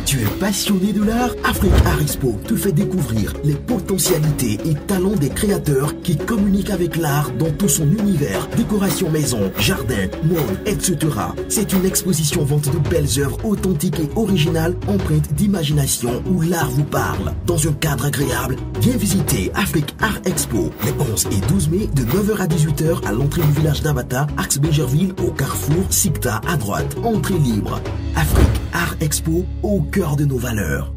Tu es passionné de l'art? Afrique Art Expo te fait découvrir les potentialités et talents des créateurs qui communiquent avec l'art dans tout son univers. Décoration maison, jardin, mode, etc. C'est une exposition vente de belles œuvres authentiques et originales empreintes d'imagination où l'art vous parle. Dans un cadre agréable, viens visiter Afrique Art Expo les 11 et 12 mai de 9h à 18h à l'entrée du village d'Abata, Axe Bégerville au carrefour Sicta à droite. Entrée libre. Afrique Art Expo au cœur de nos valeurs.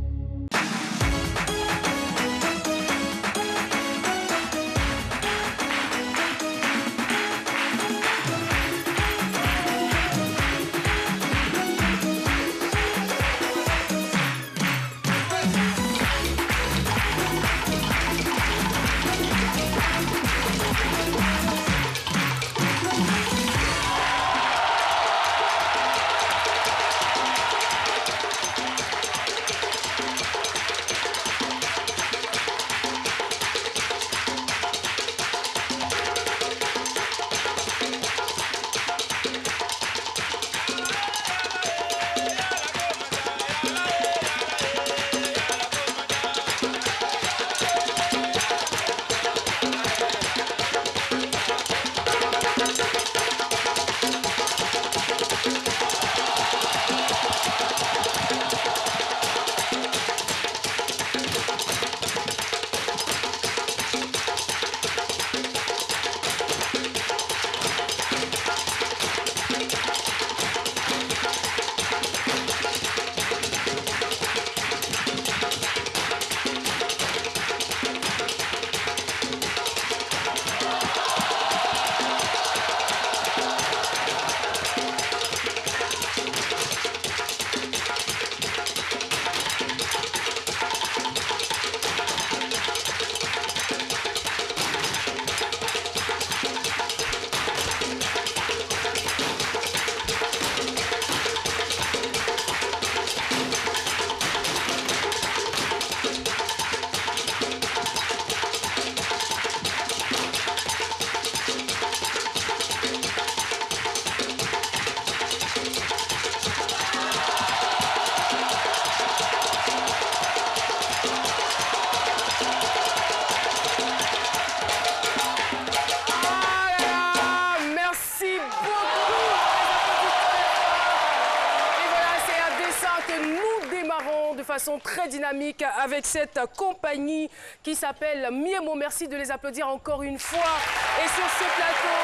Façon très dynamique avec cette compagnie qui s'appelle Miemo. Merci de les applaudir encore une fois. Et sur ce plateau,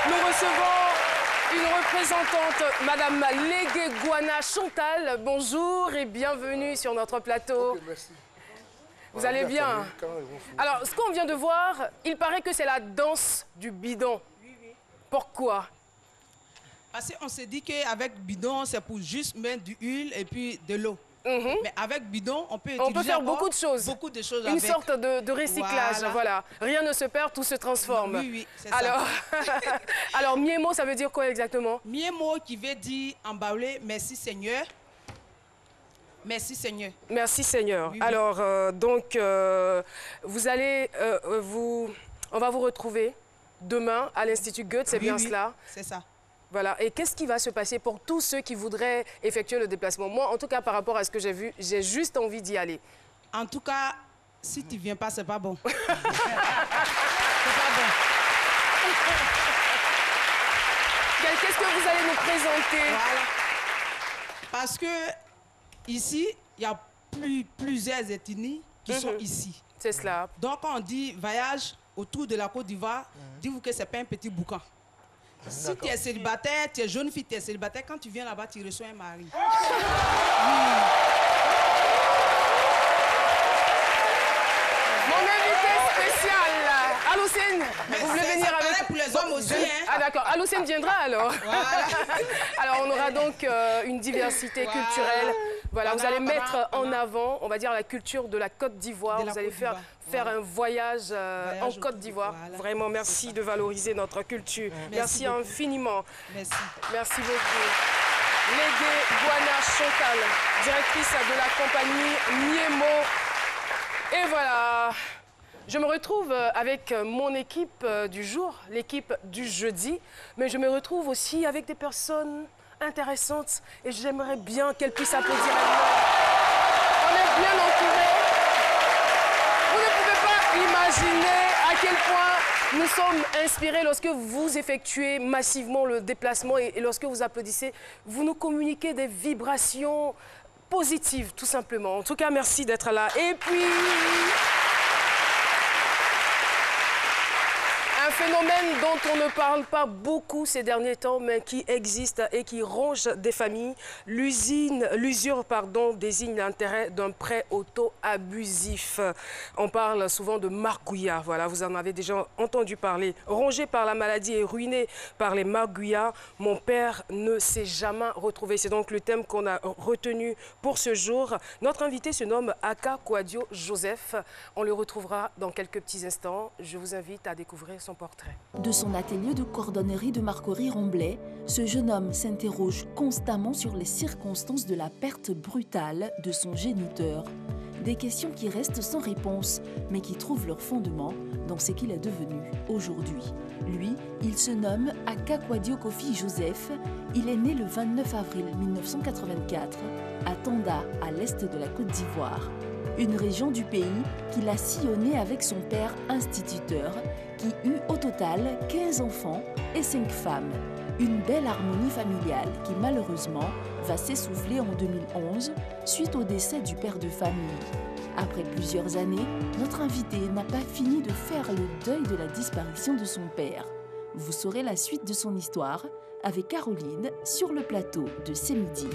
nous recevons une représentante, Madame Légué-Gouana Chantal. Bonjour et bienvenue sur notre plateau. Okay, merci. Vous allez bien? Alors, ce qu'on vient de voir, il paraît que c'est la danse du bidon. Oui, oui. Pourquoi? Parce qu'on s'est dit qu'avec bidon, c'est pour juste mettre du huile et puis de l'eau. Mais avec bidon, on peut faire beaucoup de choses. Beaucoup de choses. Une sorte de recyclage, voilà. Rien ne se perd, tout se transforme. Oui, oui, c'est ça. Alors, Miemo, ça veut dire quoi exactement? Miemo qui veut dire emballer, merci Seigneur. Merci Seigneur. Merci Seigneur. Oui, oui. Alors, donc, vous allez, on va vous retrouver demain à l'Institut Goethe, c'est bien cela? C'est ça. Voilà. Et qu'est-ce qui va se passer pour tous ceux qui voudraient effectuer le déplacement? Moi, en tout cas, par rapport à ce que j'ai vu, j'ai juste envie d'y aller. En tout cas, si tu ne viens pas, c'est pas bon. C'est pas bon. Qu'est-ce que vous allez nous présenter? Voilà. Parce que ici, il y a plusieurs ethnies qui sont ici. C'est cela. Donc, quand on dit voyage autour de la Côte d'Ivoire, dis-vous que ce n'est pas un petit boucan. Si tu es célibataire, tu es jeune fille, tu es célibataire, quand tu viens là-bas, tu reçois un mari. Mon invité spécial, Aloucine, vous voulez venir avec... pour les hommes aussi, hein. Ah d'accord, Aloucine viendra alors. Voilà. Alors on aura donc une diversité culturelle. Voilà, vous allez mettre en avant, on va dire, la culture de la Côte d'Ivoire. Vous allez faire un voyage en Côte d'Ivoire. Voilà. Vraiment, merci de valoriser notre culture. Merci infiniment. Merci. Merci beaucoup. Légué-Gouana Chantal, directrice de la compagnie Miemo. Et voilà, je me retrouve avec mon équipe du jour, l'équipe du jeudi, mais je me retrouve aussi avec des personnes intéressantes et j'aimerais bien qu'elles puissent applaudir à moi. quel point nous sommes inspirés lorsque vous effectuez massivement le déplacement et lorsque vous applaudissez, vous nous communiquez des vibrations positives, tout simplement. En tout cas, merci d'être là. Et puis... un phénomène dont on ne parle pas beaucoup ces derniers temps, mais qui existe et qui ronge des familles. L'usure, désigne l'intérêt d'un prêt auto-abusif. On parle souvent de margouillat. Voilà, vous en avez déjà entendu parler. Rongé par la maladie et ruiné par les margouillats, mon père ne s'est jamais retrouvé. C'est donc le thème qu'on a retenu pour ce jour. Notre invité se nomme Aka Kouadio Joseph. On le retrouvera dans quelques petits instants. Je vous invite à découvrir son portrait. De son atelier de cordonnerie de Marcory-Romblay, ce jeune homme s'interroge constamment sur les circonstances de la perte brutale de son géniteur. Des questions qui restent sans réponse, mais qui trouvent leur fondement dans ce qu'il est devenu aujourd'hui. Lui, il se nomme Aka Kouadio Kofi Joseph. Il est né le 29 avril 1984 à Tanda, à l'est de la Côte d'Ivoire. Une région du pays qu'il a sillonnée avec son père instituteur, qui eut au total 15 enfants et 5 femmes. Une belle harmonie familiale qui malheureusement va s'essouffler en 2011 suite au décès du père de famille. Après plusieurs années, notre invité n'a pas fini de faire le deuil de la disparition de son père. Vous saurez la suite de son histoire avec Caroline sur le plateau de C'est Midi.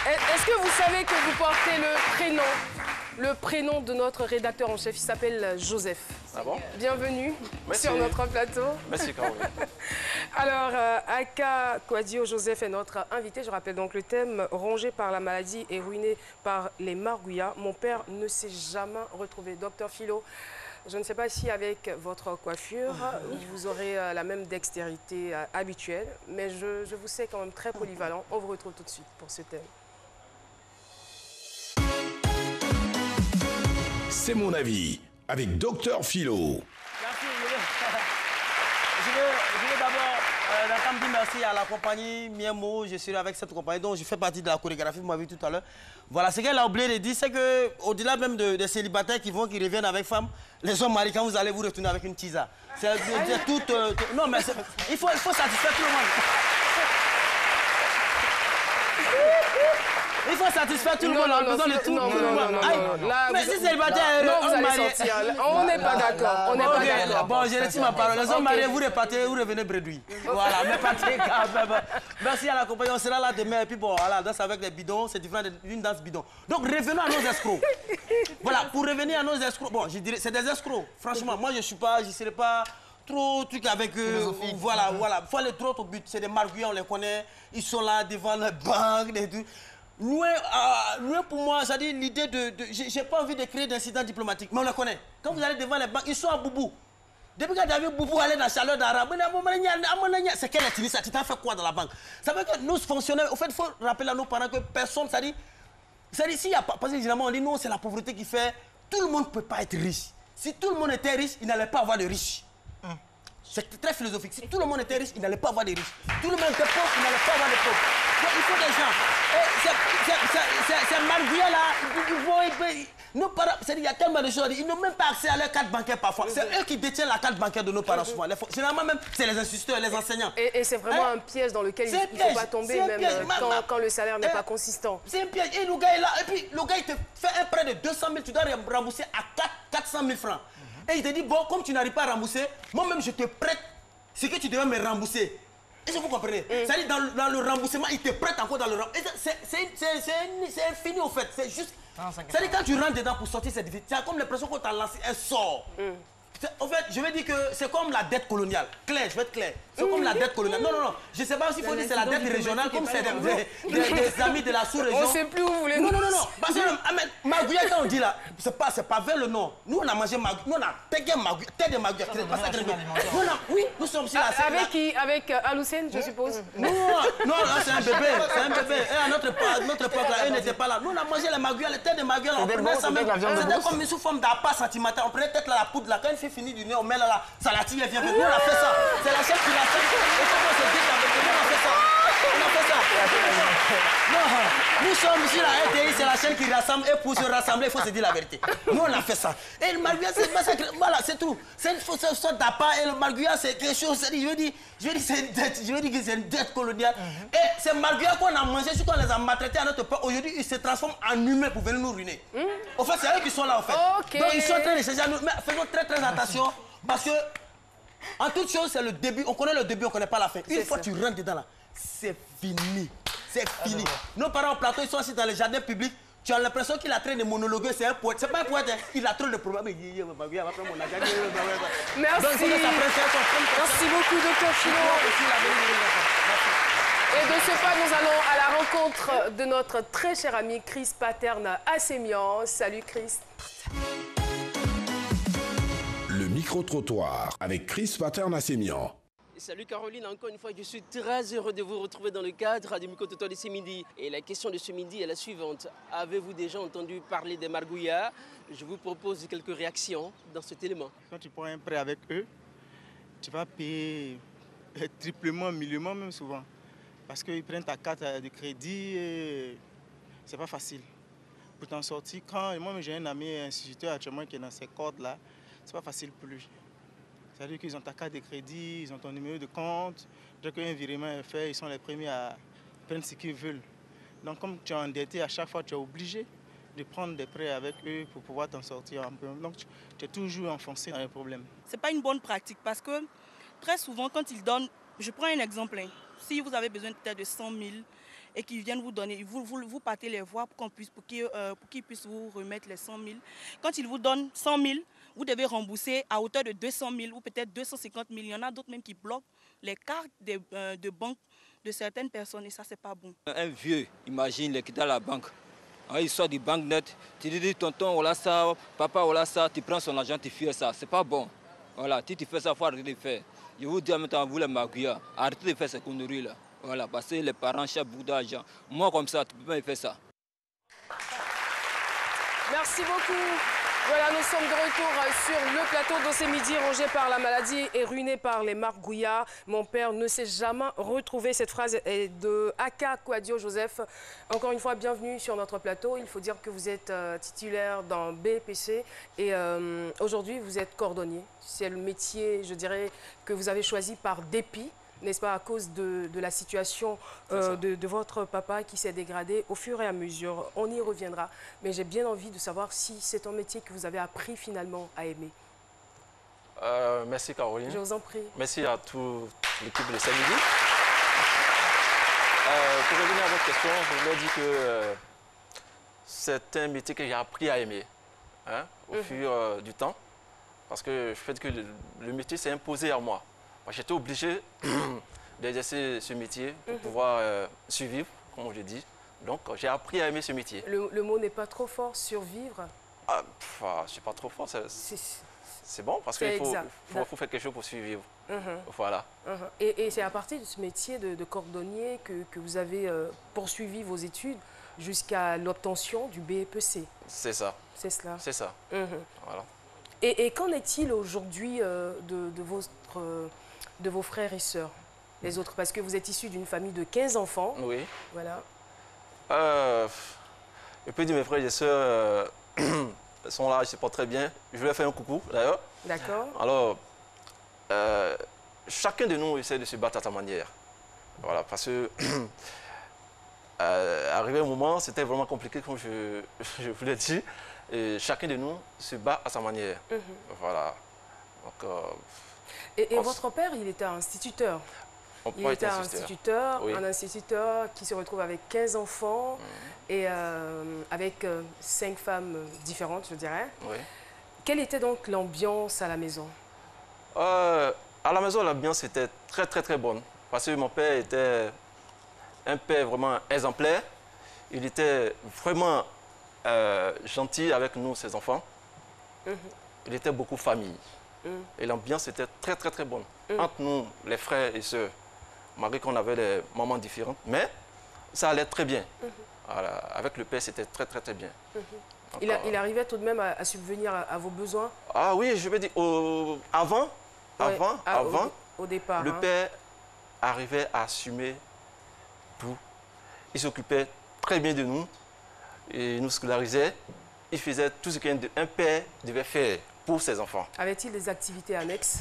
Est-ce que vous savez que vous portez le prénom de notre rédacteur en chef? Il s'appelle Joseph. Ah bon? Bienvenue sur notre plateau. Merci Caroline. Alors, Aka Kouadio Joseph est notre invité. Je rappelle donc le thème, rongé par la maladie et ruiné par les margouillats. Mon père ne s'est jamais retrouvé. Docteur Philo, je ne sais pas si avec votre coiffure, vous aurez la même dextérité habituelle, mais je vous sais quand même très polyvalent. On vous retrouve tout de suite pour ce thème. C'est mon avis, avec Docteur Philo. Merci. Je veux d'abord dire merci à la compagnie Miemo. Je suis avec cette compagnie dont je fais partie de la chorégraphie, vous m'avez vu tout à l'heure. Voilà, ce qu'elle a oublié de dire, c'est qu'au-delà même des célibataires qui reviennent avec femmes, les hommes mariés, quand vous allez vous retourner avec une tisa. C'est tout... non, mais il faut satisfaire tout le monde. Il faut satisfaire tout le monde en faisant le tout. Non. Mais si célibataire, non, vous allez sortir. On n'est pas d'accord. On n'est pas d'accord. Bon, je retire ma parole. Les hommes mariés, vous repartez, vous revenez bredouille. Voilà, mais partez quand même. Merci à la compagnie. On sera là demain. Et puis bon, la danse avec les bidons, c'est différent d'une danse bidon. Donc revenons à nos escrocs. Voilà, pour revenir à nos escrocs. Bon, je dirais, c'est des escrocs. Franchement, moi, je ne serai pas trop truc avec eux. Voilà. Il faut aller trop au but. C'est des margouillats, on les connaît. Ils sont là devant les banques et tout. Loin pour moi, c'est-à-dire l'idée j'ai pas envie de créer d'incidents diplomatiques, mais on le connaît. Quand vous allez devant les banques, ils sont à boubou. Depuis que David Boubou allait dans la chaleur d'Arabe, c'est quelle est tu t'as fait quoi dans la banque? Ça veut dire que nous, fonctionnaires, au fait, il faut rappeler à nos parents que personne, c'est-à-dire s'il y a pas, parce que généralement on dit non, c'est la pauvreté qui fait, tout le monde ne peut pas être riche. Si tout le monde était riche, il n'allait pas avoir de riches. C'est très philosophique. Si tout le monde était riche, il n'allait pas avoir de riches. Tout le monde était pauvre, il n'allait pas avoir de pauvres. Donc il faut des gens. Ces margouillats-là, nos parents, il y a tellement de choses. Ils n'ont même pas accès à leur carte bancaire parfois. C'est eux qui détiennent la carte bancaire de nos parents souvent. Généralement même, c'est les instituteurs, les enseignants. Et c'est vraiment un piège dans lequel il ne faut pas tomber, même quand le salaire n'est pas consistant. C'est un piège. Et le gars est là. Et puis le gars, il te fait un prêt de 200 000, tu dois rembourser à 400 000 francs. Et il te dit, bon, comme tu n'arrives pas à rembourser, moi-même je te prête ce que tu devais me rembourser. Est-ce que vous comprenez? C'est-à-dire dans le remboursement, il te prête encore dans le remboursement. C'est infini au fait. C'est juste. C'est-à-dire quand tu rentres dedans pour sortir, c'est difficile. C'est comme l'impression qu'on t'a lancé un sort. En fait, je vais dire que c'est comme la dette coloniale. Claire, je vais être clair. C'est comme la dette coloniale. Non. Je ne sais pas s'il faut dire que c'est la dette régionale, comme c'est des amis de la sous-région. On ne sait plus où vous voulez. Non. Parce que Magouilla, quand on dit là, c'est pas vers le nord. Nous, on a mangé Magouilla. Nous, on a pégué Magouilla, tête de Magouilla. Oui, nous sommes aussi là. Avec qui? Avec Aloussène, je suppose? Non, c'est un bébé. C'est un bébé. Et à notre époque, là, eux n'étaient pas là. Nous, on a mangé les Magouilla, les têtes de Magouilla. On prenait ça même. C'était comme sous forme d'appât sentimental. On prenait peut-être la poudre là. Quand une fille finit du nez, on met là, la salatine, elle vient. Nous, on a fait ça. C'est la chaîne qui rassemble. Et quand on se dit avec nous, on a fait ça. On a fait ça. Non, nous sommes sur la RTI, c'est la chaîne qui rassemble. Et pour se rassembler, il faut se dire la vérité. Nous, on a fait ça. Et le Marguya, c'est massacré. Voilà, c'est tout. C'est une sorte d'appât. Et le Marguya, c'est quelque chose. Je veux dire, c'est une dette. Je veux dire que c'est une dette coloniale. Et ces Marguya qu'on a mangé, surtout qu'on les a maltraités à notre part, aujourd'hui, ils se transforment en humains pour venir nous ruiner. En fait, c'est eux qui sont là, en fait. Okay. Donc, ils sont en train de changer à nous. Mais faisons très, très attention. Parce que, en toute chose, c'est le début. On connaît le début, on ne connaît pas la fin. Une fois que tu rentres dedans, là, c'est fini. C'est fini. Nos parents au plateau, ils sont assis dans les jardins publics. Tu as l'impression qu'il a train de monologuer. C'est un poète. C'est pas un poète, hein. Il a trop de problèmes. Merci. Merci beaucoup, Dr Philo. Et de ce pas, nous allons à la rencontre de notre très cher ami Chris Paterne Assemian. Salut Chris. Le micro-trottoir avec Chris Paterne Assemian. Salut Caroline, encore une fois, je suis très heureux de vous retrouver dans le cadre du micro-trottoir de ce midi. Et la question de ce midi est la suivante. Avez-vous déjà entendu parler des Margouillas? Je vous propose quelques réactions dans cet élément. Quand tu prends un prêt avec eux, tu vas payer triplement, milliement même souvent. Parce qu'ils prennent ta carte de crédit et c'est pas facile. Pour t'en sortir, moi j'ai un ami instituteur actuellement qui est dans ces cordes-là, c'est pas facile pour lui. C'est-à-dire qu'ils ont ta carte de crédit, ils ont ton numéro de compte. Dès qu'un virement est fait, ils sont les premiers à prendre ce qu'ils veulent. Donc comme tu es endetté, à chaque fois tu es obligé de prendre des prêts avec eux pour pouvoir t'en sortir un peu. Donc tu es toujours enfoncé dans les problèmes. Ce n'est pas une bonne pratique parce que très souvent quand ils donnent, je prends un exemple, hein. Si vous avez besoin peut-être de 100 000 et qu'ils viennent vous donner, vous partez les voir pour qu'ils puissent vous remettre les 100 000. Quand ils vous donnent 100 000, vous devez rembourser à hauteur de 200 000 ou peut-être 250 000. Il y en a d'autres même qui bloquent les cartes de banque de certaines personnes et ça, c'est pas bon. Un vieux, imagine, il est quitté à la banque. Il sort du banque net, tu lui dis tonton, voilà ça, papa, voilà ça, tu prends son argent, tu fais ça. C'est pas bon. Voilà, si tu fais ça, il faut arrêter de faire. Je vous dis en même temps, vous les Margouillas, arrêtez de faire ces conneries-là. Voilà, parce que les parents cherchent beaucoup d'argent. Moi, comme ça, tu ne peux pas faire ça. Merci beaucoup. Voilà, nous sommes de retour sur le plateau de ce midi, rongé par la maladie et ruiné par les Margouillas. Mon père ne s'est jamais retrouvé. Cette phrase est de Aka Kouadio Joseph. Encore une fois, bienvenue sur notre plateau. Il faut dire que vous êtes titulaire dans BPC et aujourd'hui, vous êtes cordonnier. C'est le métier, je dirais, que vous avez choisi par dépit, n'est-ce pas, à cause de la situation de votre papa qui s'est dégradée au fur et à mesure. On y reviendra. Mais j'ai bien envie de savoir si c'est un métier que vous avez appris finalement à aimer. Merci Caroline. Je vous en prie. Merci à toute l'équipe de samedi. Pour revenir à votre question, je voulais dire que c'est un métier que j'ai appris à aimer au fur du temps. Parce que je fais que le métier s'est imposé à moi. J'étais obligé d'exercer ce métier pour pouvoir survivre, comme je dis. Donc, j'ai appris à aimer ce métier. Le mot n'est pas trop fort, survivre? Je ne suis pas trop fort. C'est bon, parce qu'il faut faire quelque chose pour survivre. Voilà. Et c'est à partir de ce métier de cordonnier que vous avez poursuivi vos études jusqu'à l'obtention du BEPC? C'est ça. C'est cela? C'est ça. Voilà. Et qu'en est-il aujourd'hui de vos frères et sœurs, les autres? Parce que vous êtes issus d'une famille de 15 enfants. Oui. Voilà. Et puis mes frères et sœurs sont là, je ne sais pas très bien. Je vais faire un coucou d'ailleurs. D'accord. Alors, chacun de nous essaie de se battre à sa manière. Voilà, parce que arrivé un moment, c'était vraiment compliqué, comme je vous l'ai dit. Et chacun de nous se bat à sa manière. Voilà. Donc, et votre père, il était instituteur? Il était instituteur, oui. Un instituteur qui se retrouve avec 15 enfants et avec 5 femmes différentes, je dirais. Oui. Quelle était donc l'ambiance à la maison? À la maison, l'ambiance était très, très, très bonne. Parce que mon père était un père vraiment exemplaire. Il était vraiment gentil avec nous, ses enfants. Il était beaucoup famille. Et l'ambiance était très, très, très bonne. Entre nous, les frères et sœurs, malgré qu'on avait des moments différents, mais ça allait très bien. Voilà. Avec le père, c'était très, très, très bien. Il arrivait tout de même à subvenir à vos besoins? Ah oui, je veux dire, avant, au départ, le père arrivait à assumer tout. Il s'occupait très bien de nous, il nous scolarisait, il faisait tout ce qu'un père devait faire pour ses enfants. Avait-il des activités annexes?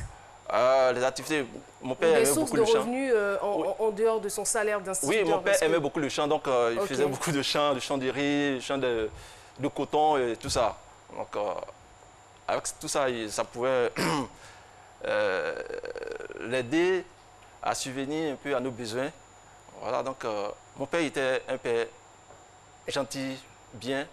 Les activités, mon père aimait beaucoup le chant. Des sources de revenus en dehors de son salaire d'instituteur? Oui, mon père aimait beaucoup le chant, donc il faisait beaucoup de chants de riz, chants de coton et tout ça. Donc avec tout ça, ça pouvait l'aider à subvenir un peu à nos besoins. Voilà, donc mon père était un père gentil, bien,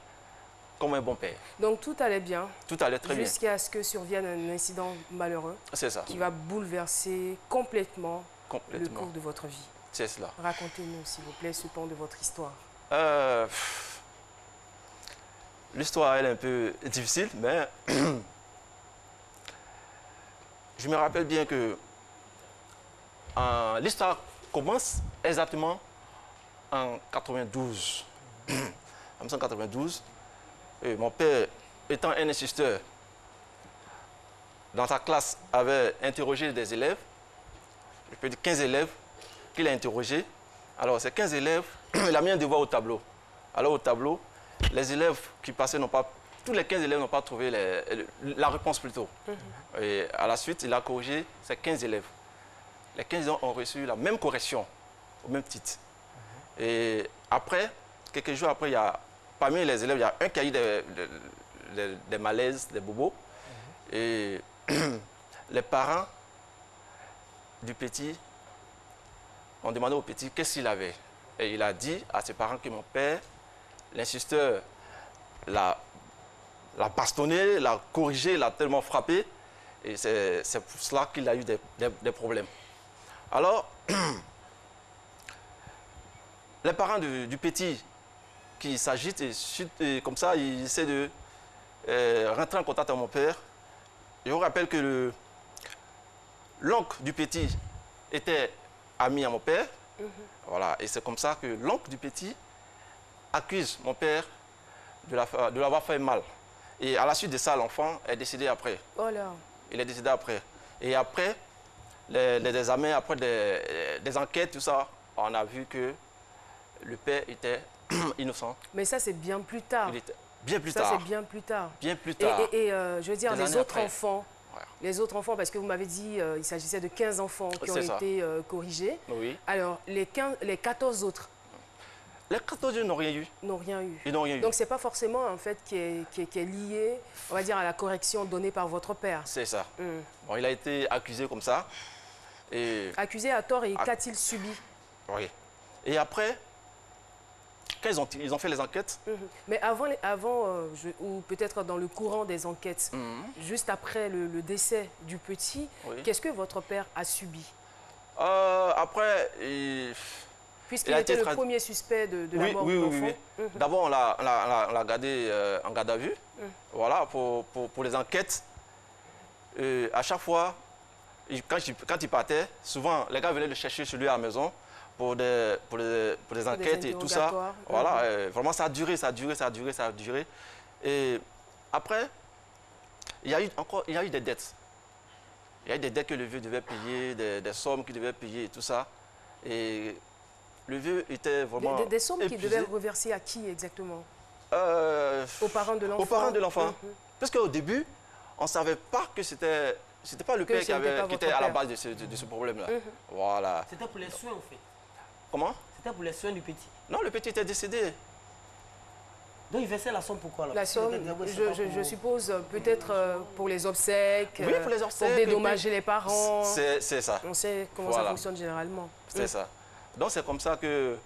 comme un bon père. Donc tout allait bien? Tout allait très bien. Jusqu'à ce que survienne un incident malheureux. C'est ça. Qui va bouleverser complètement le cours de votre vie. C'est cela. Racontez-nous, s'il vous plaît, ce pan de votre histoire. L'histoire, elle est un peu difficile, mais je me rappelle bien que l'histoire commence exactement en 92. En 1992, et mon père, étant un instituteur, dans sa classe, avait interrogé des élèves, je peux dire 15 élèves, qu'il a interrogés. Alors, ces 15 élèves, il a mis un devoir au tableau. Alors, au tableau, les élèves qui passaient n'ont pas... Tous les 15 élèves n'ont pas trouvé la réponse plutôt. Et à la suite, il a corrigé ces 15 élèves. Les 15 ont reçu la même correction, au même titre. Et après, quelques jours après, parmi les élèves, il y a un qui a eu des malaises, des bobos. Et les parents du petit ont demandé au petit qu'est-ce qu'il avait. Et il a dit à ses parents que mon père, l'instituteur, l'a bastonné, l'a corrigé, l'a tellement frappé. Et c'est pour cela qu'il a eu des problèmes. Alors, les parents du petit qui s'agitent et comme ça, ils essaient de rentrer en contact avec mon père. Je vous rappelle que l'oncle du petit était ami à mon père. Voilà, et c'est comme ça que l'oncle du petit accuse mon père de l'avoir fait mal. Et à la suite de ça, l'enfant est décédé après. Oh là. Il est décédé après. Et après, les examens, après des enquêtes, tout ça, on a vu que le père était innocent. Mais ça, c'est bien plus tard. Il était bien plus tard. Ça, c'est bien plus tard. Bien plus tard. Et je veux dire, les autres enfants, ouais. Les autres enfants, parce que vous m'avez dit il s'agissait de 15 enfants qui ont été corrigés. Oui. Alors, les 14 autres? Les 14 n'ont rien eu. N'ont rien eu. Ils n'ont rien eu. Donc, ce n'est pas forcément, en fait, qui est lié, on va dire, à la correction donnée par votre père. C'est ça. Bon, il a été accusé comme ça. Et accusé à tort, et qu'a-t-il subi? Oui. Et après, quand ils ont fait les enquêtes. Mais avant ou peut-être dans le courant des enquêtes, juste après le décès du petit, qu'est-ce que votre père a subi? Après, puisqu'il était le premier suspect de la mort de l'enfant. Oui. D'abord, on l'a gardé en garde à vue. Voilà, pour les enquêtes. À chaque fois, quand il partait, souvent, les gars venaient le chercher chez lui à la maison pour des enquêtes et tout ça. Voilà, vraiment, ça a duré. Et après, il y a eu des dettes. Il y a eu des dettes que le vieux devait payer, des sommes qu'il devait payer et tout ça. Et le vieux était vraiment des sommes qu'il devait reverser à qui exactement? Aux parents de l'enfant. Aux parents de l'enfant. Parce qu'au début, on ne savait pas que c'était pas le père qui était à la base de ce problème-là. Voilà. C'était pour les soins, en fait. Comment? C'était pour les soins du petit. Non, le petit était décédé. Donc il versait la somme pourquoi là? La somme, je suppose, peut-être pour les obsèques, oui, pour les obsèques, pour dédommager les parents. C'est ça. On sait comment ça fonctionne généralement. C'est ça. Donc c'est comme ça que,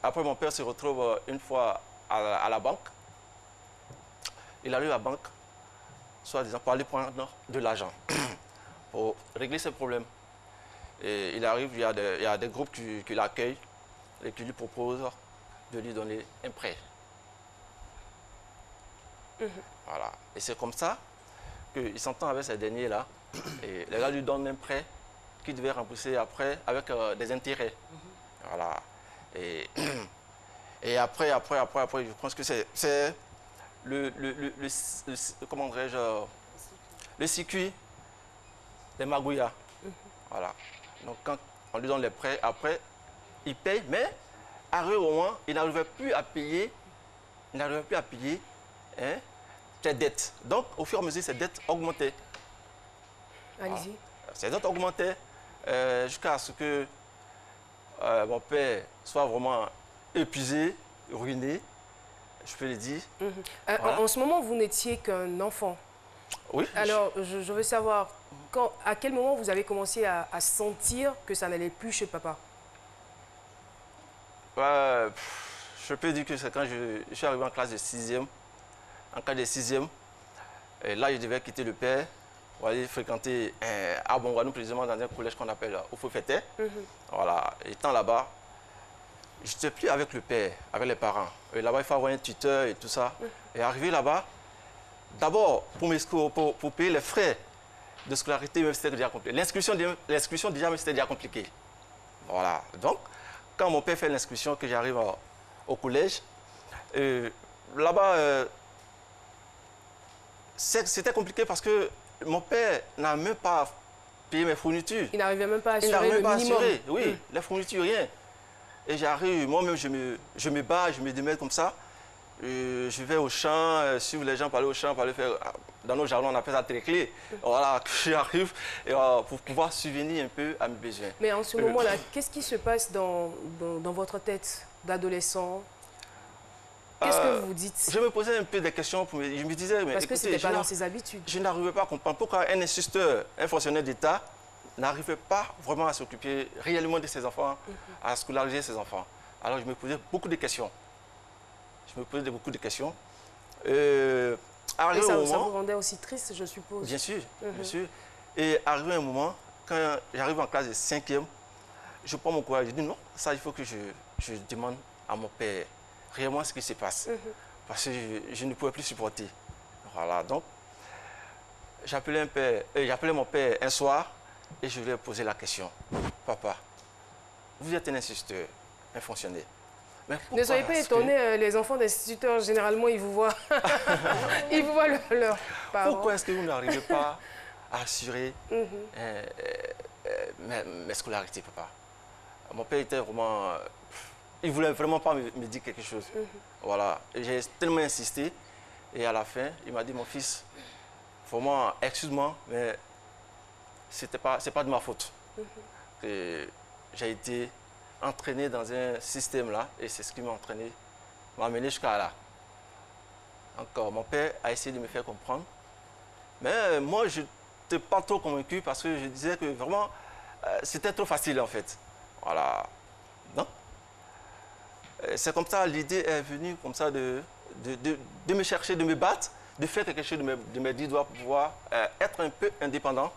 après mon père se retrouve une fois à la banque. Il arrive à la banque, soi-disant, pour aller prendre de l'argent, pour régler ses problèmes. Et il arrive, il y a des groupes qui l'accueillent et qui lui proposent de lui donner un prêt. Voilà. Et c'est comme ça qu'il s'entend avec ces derniers-là. Et les gars lui donnent un prêt qu'il devait rembourser après avec des intérêts. Voilà. Et Et après, je pense que c'est comment dirais-je, le circuit des magouillas. Voilà. Donc quand on lui donne les prêts, après, il paye, mais arrivé au moment, il n'arrivait plus à payer, hein, ses dettes. Donc au fur et à mesure, ses dettes augmentaient. Allez-y. Ses dettes augmentaient jusqu'à ce que mon père soit vraiment épuisé, ruiné, je peux le dire. Voilà. En ce moment, vous n'étiez qu'un enfant. Oui. Alors, je veux savoir, à quel moment vous avez commencé à sentir que ça n'allait plus chez papa? Je peux dire que c'est quand je suis arrivé en classe de 6e. En classe de 6e, et là, je devais quitter le père pour aller fréquenter à Bonguanou, précisément dans un collège qu'on appelle Oufou-Fété. Voilà. Étant là-bas, je n'étais plus avec le père, avec les parents. Là-bas, il faut avoir un tuteur et tout ça. Et arrivé là-bas, d'abord, pour payer les frais de scolarité, c'était déjà compliqué. L'inscription, déjà, c'était déjà compliqué. Voilà. Donc, quand mon père fait l'inscription, que j'arrive au collège, là-bas, c'était compliqué parce que mon père n'a même pas payé mes fournitures. Il n'arrivait même pas à assurer le minimum. Oui, les fournitures, rien. Et j'arrive, moi-même, je me bats, je me démêle comme ça. Je vais au champ, suivre les gens pour aller au champ, pour aller faire, dans nos jardins, on appelle ça tréclé. Voilà, j'arrive pour pouvoir subvenir un peu à mes besoins. Mais en ce moment-là, qu'est-ce qui se passe dans votre tête d'adolescent? Qu'est-ce que vous dites? Je me posais un peu des questions, je me disais, mais parce que ce n'était pas dans ses habitudes. Je n'arrivais pas à comprendre pourquoi un instituteur, un fonctionnaire d'État, n'arrivait pas vraiment à s'occuper réellement de ses enfants, à scolariser ses enfants. Alors je me posais beaucoup de questions. Et ça vous rendait aussi triste, je suppose. Bien sûr, bien sûr. Et arrivé un moment, quand j'arrive en classe de 5e, je prends mon courage, je dis non, ça il faut que je demande à mon père réellement ce qui se passe. Parce que je ne pouvais plus supporter. Voilà, donc j'appelais mon père un soir et je lui ai posé la question. Papa, vous êtes un instituteur, un fonctionnaire. Ne soyez pas étonnés, les enfants d'instituteurs, généralement, ils vous voient, ils vous voient leur parents. Pourquoi est-ce que vous n'arrivez pas à assurer mes scolarités, papa? Mon père était vraiment... il ne voulait vraiment pas me dire quelque chose. Voilà. J'ai tellement insisté. Et à la fin, il m'a dit, mon fils, vraiment, excuse-moi, mais c'est pas de ma faute. J'ai été entraîné dans un système là, et c'est ce qui m'a amené jusqu'à là. Encore, mon père a essayé de me faire comprendre, mais moi je n'étais pas trop convaincu parce que je disais que vraiment c'était trop facile en fait. Voilà. Donc, c'est comme ça, l'idée est venue comme ça de me chercher, de me battre, de faire quelque chose de mes 10 doigts pour pouvoir être un peu indépendant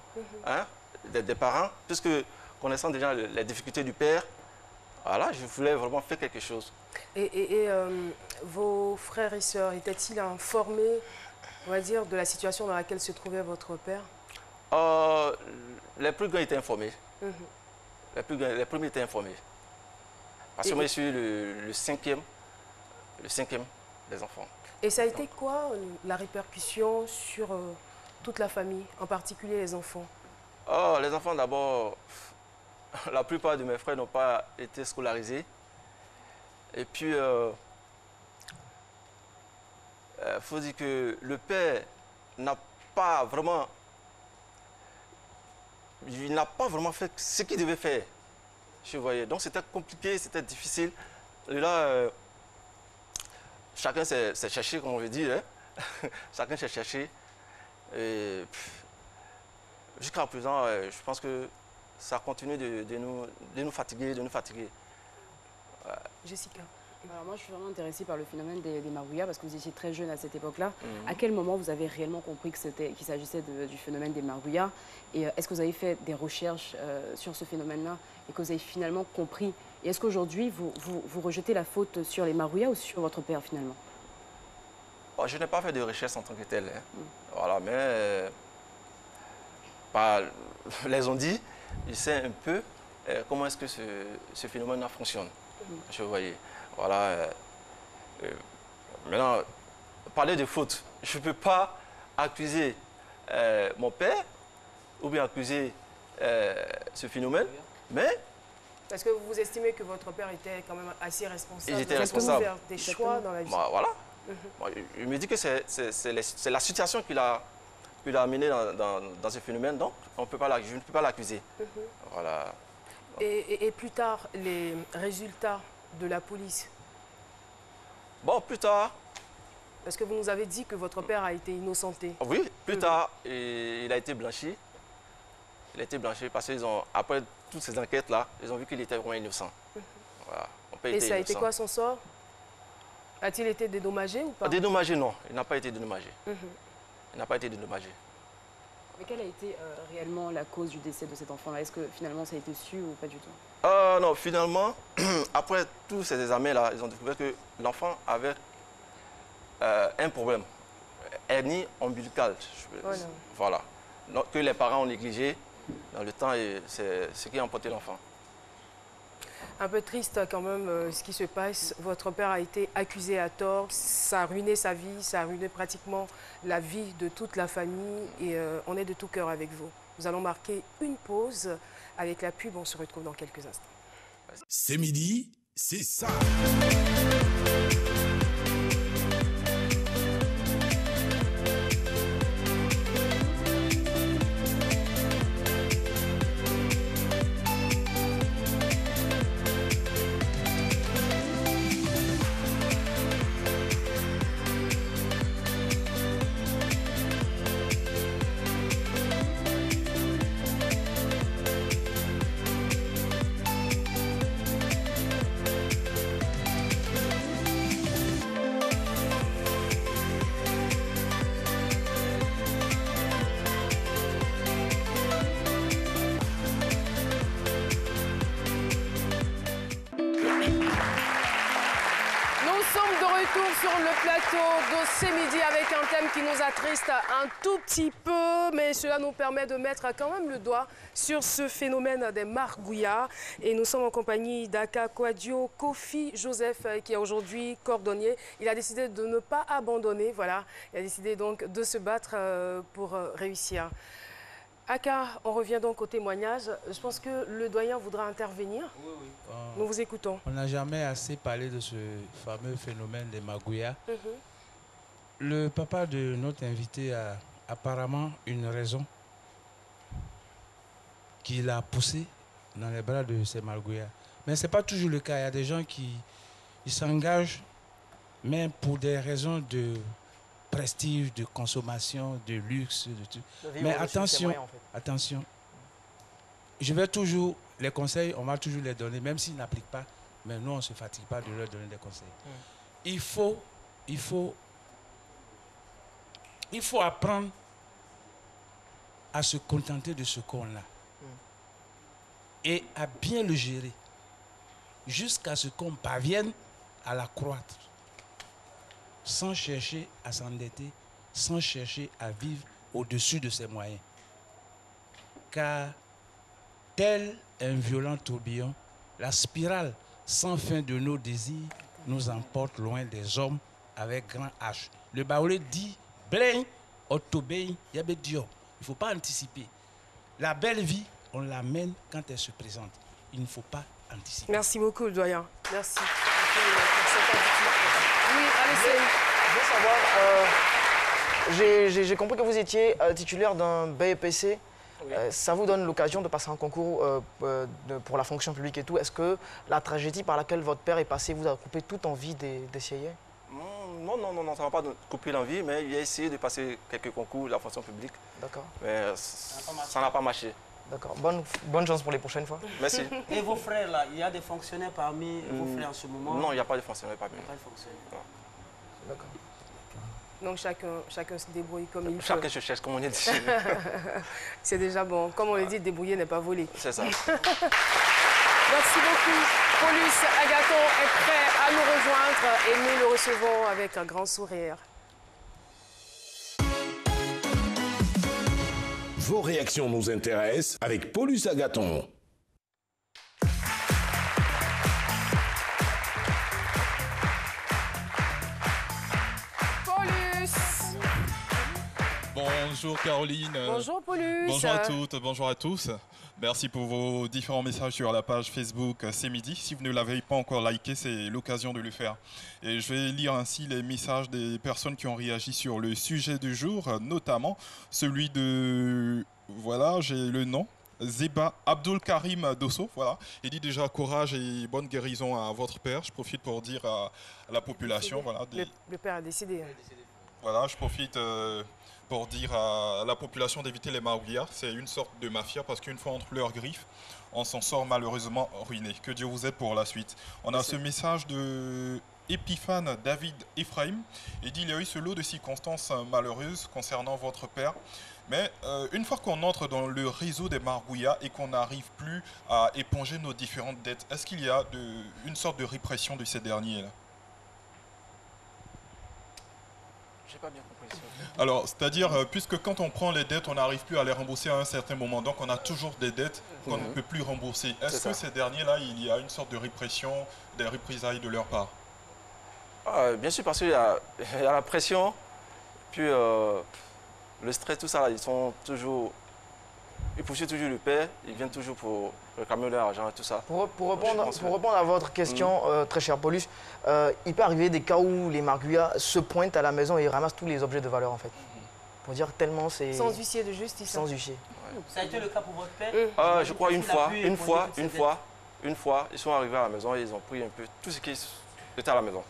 hein, des parents, puisque connaissant déjà les difficultés du père, voilà, je voulais vraiment faire quelque chose. Et vos frères et sœurs étaient-ils informés, on va dire, de la situation dans laquelle se trouvait votre père? Les plus grands étaient informés. Les premiers étaient informés. Parce que moi, je suis le cinquième des enfants. Et ça a été quoi la répercussion sur toute la famille, en particulier les enfants? Les enfants, d'abord, la plupart de mes frères n'ont pas été scolarisés. Et puis, faut dire que le père n'a pas vraiment fait ce qu'il devait faire. Je voyais. Donc c'était compliqué, c'était difficile. Et là, chacun s'est cherché, comme on veut dire. Hein? Chacun s'est cherché. Et jusqu'à présent, je pense que ça continue de nous fatiguer, Jessica. Alors moi, je suis vraiment intéressée par le phénomène des margouillas parce que vous étiez très jeune à cette époque-là. À quel moment vous avez réellement compris qu'il s'agissait du phénomène des margouillas? Et est-ce que vous avez fait des recherches sur ce phénomène-là et que vous avez finalement compris? Et est-ce qu'aujourd'hui, vous rejetez la faute sur les margouillas ou sur votre père finalement? Je n'ai pas fait de recherche en tant que telle. Hein. Voilà, mais par les ont dit, je sais un peu comment est-ce que ce phénomène fonctionne. Je voyais. Voilà, Maintenant, parler de faute, je ne peux pas accuser mon père ou bien accuser ce phénomène, mais... Est-ce que vous estimez que votre père était quand même assez responsable? Il était responsable. Faire des choix dans la vie. Bah, voilà. Il me dit que c'est la situation qui l'a amené dans ce phénomène, donc je ne peux pas l'accuser. Voilà. Et plus tard, les résultats de la police? Bon, plus tard... Parce que vous nous avez dit que votre père a été innocenté. Oui, plus tard, il a été blanchi. Il a été blanchi parce qu'ils ont, après toutes ces enquêtes-là, ils ont vu qu'il était vraiment innocent. Voilà. Et ça a été quoi son sort? A-t-il été dédommagé ou pas? Dédommagé, non. Il n'a pas été dédommagé. Il n'a pas été dédommagé. Mais quelle a été réellement la cause du décès de cet enfant-là? Est-ce que finalement ça a été su ou pas du tout? Non, finalement, après tous ces examens-là, ils ont découvert que l'enfant avait un problème, hernie ombilicale. Voilà. Donc, que les parents ont négligé dans le temps et c'est ce qui a emporté l'enfant. Un peu triste quand même ce qui se passe. Votre père a été accusé à tort. Ça a ruiné sa vie, ça a ruiné pratiquement la vie de toute la famille. Et on est de tout cœur avec vous. Nous allons marquer une pause avec la pub. On se retrouve dans quelques instants. C'est midi, c'est ça. Sur le plateau de C'est midi avec un thème qui nous attriste un tout petit peu, mais cela nous permet de mettre quand même le doigt sur ce phénomène des margouillas. Et nous sommes en compagnie d'Aka Kouadio Kofi Joseph, qui est aujourd'hui cordonnier. Il a décidé de ne pas abandonner, voilà. Il a décidé donc de se battre pour réussir. Aka, on revient donc au témoignage. Je pense que le doyen voudra intervenir. Oui, oui. Nous vous écoutons. On n'a jamais assez parlé de ce fameux phénomène des magouillas. Le papa de notre invité a apparemment une raison qui l'a poussé dans les bras de ces magouillas. Mais ce n'est pas toujours le cas. Il y a des gens qui s'engagent, même pour des raisons de prestige, de consommation, de luxe, de tout. Mais attention, moyens, en fait. Attention. Je vais toujours, les conseils, on va toujours les donner, même s'ils n'appliquent pas, mais nous, on ne se fatigue pas de leur donner des conseils. Il faut apprendre à se contenter de ce qu'on a et à bien le gérer jusqu'à ce qu'on parvienne à l'accroître, sans chercher à s'endetter, sans chercher à vivre au-dessus de ses moyens. Car, tel un violent tourbillon, la spirale sans fin de nos désirs nous emporte loin des hommes avec grand H. Le Baoulé dit, Blain, Otobei, Yabedio. Il ne faut pas anticiper. La belle vie, on l'amène quand elle se présente. Il ne faut pas anticiper. Merci beaucoup, doyen. Merci. Oui, allez, je veux savoir, j'ai compris que vous étiez titulaire d'un BEPC. Oui. Ça vous donne l'occasion de passer un concours pour la fonction publique et tout. Est-ce que la tragédie par laquelle votre père est passé vous a coupé toute envie d'essayer? Non, ça ne va pas couper l'envie, mais il a essayé de passer quelques concours de la fonction publique. D'accord. Mais ça n'a pas marché. D'accord. Bonne chance pour les prochaines fois. Merci. Et vos frères, là, il y a des fonctionnaires parmi vos frères en ce moment? Non, il n'y a pas de fonctionnaires parmi nous. Pas de fonctionnaires. D'accord. Donc chacun se débrouille comme il peut. Chacun se cherche, comme on dit. C'est déjà bon. Comme on le dit, débrouiller n'est pas voler. C'est ça. Merci beaucoup. Paulus Agathon est prêt à nous rejoindre et nous le recevons avec un grand sourire. Vos réactions nous intéressent avec Paulus Agathon. Bonjour Caroline. Bonjour Paulus. Bonjour à toutes, bonjour à tous. Merci pour vos différents messages sur la page Facebook C'est Midi. Si vous ne l'avez pas encore liké, c'est l'occasion de le faire. Et je vais lire ainsi les messages des personnes qui ont réagi sur le sujet du jour, notamment celui de... Voilà, j'ai le nom. Zeba Abdul Karim Dosso, voilà. Il dit déjà courage et bonne guérison à votre père. Je profite pour dire à la population, voilà. Le père a décidé. Voilà, je profite pour dire à la population d'éviter les marguillards. C'est une sorte de mafia parce qu'une fois entre leurs griffes, on s'en sort malheureusement ruiné. Que Dieu vous aide pour la suite. On a ce message de Épiphane David Ephraim. Il dit il y a eu ce lot de circonstances malheureuses concernant votre père. Mais une fois qu'on entre dans le réseau des margouillas et qu'on n'arrive plus à éponger nos différentes dettes, est-ce qu'il y a une sorte de répression de ces derniers-là? J'ai pas bien compris ça. Alors, c'est-à-dire, puisque quand on prend les dettes, on n'arrive plus à les rembourser à un certain moment, donc on a toujours des dettes qu'on ne peut plus rembourser. Est-ce que ces derniers-là, il y a une sorte de répression, des représailles de leur part? Bien sûr, parce qu'il y a la pression, puis le stress, tout ça, ils poursuivent toujours le père, ils viennent toujours pour réclamer leur argent et tout ça. Pour répondre à votre question, très cher Paulus, il peut arriver des cas où les margouillas se pointent à la maison et ils ramassent tous les objets de valeur en fait. Pour dire tellement c'est... Sans huissier de justice. Sans huissier. Ouais. Ça a été le cas pour votre père? Je crois une fois, ils sont arrivés à la maison et ils ont pris un peu tout ce qui était à la maison.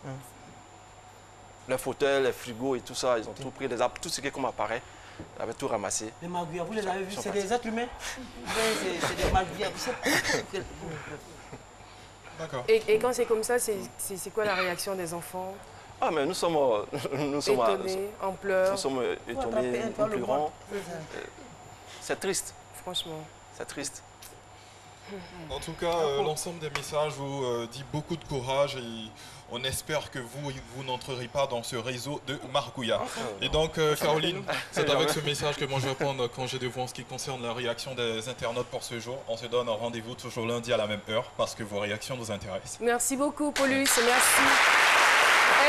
Les fauteuils, les frigos et tout ça, ils ont tout pris, tout ce qui est comme appareil. Ils avaient tout ramassé. Les margouillards, vous les avez vus, c'est des êtres humains? C'est des margouillards. D'accord. Et quand c'est comme ça, c'est quoi la réaction des enfants? Ah, mais nous sommes étonnés, en pleurs. Nous sommes étonnés, nous pleurons. C'est triste. Franchement. C'est triste. En tout cas, l'ensemble des messages vous dit beaucoup de courage et on espère que vous n'entrerez pas dans ce réseau de margouillards. Et donc, Caroline, c'est avec ce message que moi je vais prendre congé de vous en ce qui concerne la réaction des internautes pour ce jour. On se donne un rendez-vous toujours lundi à la même heure parce que vos réactions nous intéressent. Merci beaucoup, Paulus. Merci.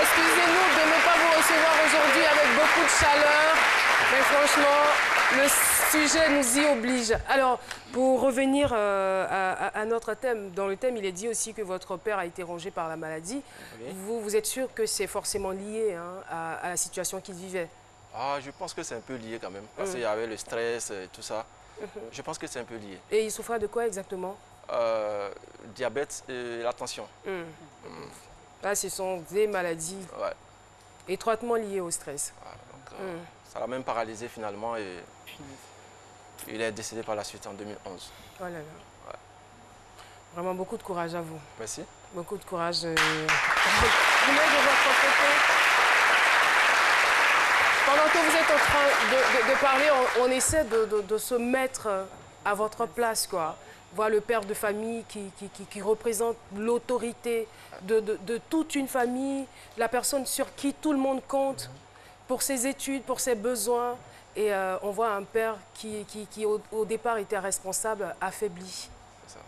Excusez-nous de ne pas vous recevoir aujourd'hui avec beaucoup de chaleur, mais franchement, le sujet nous y oblige. Alors, pour revenir à notre thème, dans le thème, il est dit aussi que votre père a été rongé par la maladie. Oui. Vous êtes sûr que c'est forcément lié à la situation qu'il vivait? Je pense que c'est un peu lié quand même, parce qu'il y avait le stress et tout ça. Je pense que c'est un peu lié. Et il souffrait de quoi exactement? Diabète et la tension. Là, ce sont des maladies étroitement liées au stress. Ça l'a même paralysé finalement et il est décédé par la suite en 2011. Oh là là. Ouais. Vraiment beaucoup de courage à vous. Merci. Beaucoup de courage. Vous mettez de votre côté. Pendant que vous êtes en train de parler, on essaie de se mettre à votre place, quoi. Voir le père de famille qui représente l'autorité de toute une famille, la personne sur qui tout le monde compte pour ses études, pour ses besoins. Et on voit un père qui au départ était responsable, affaibli.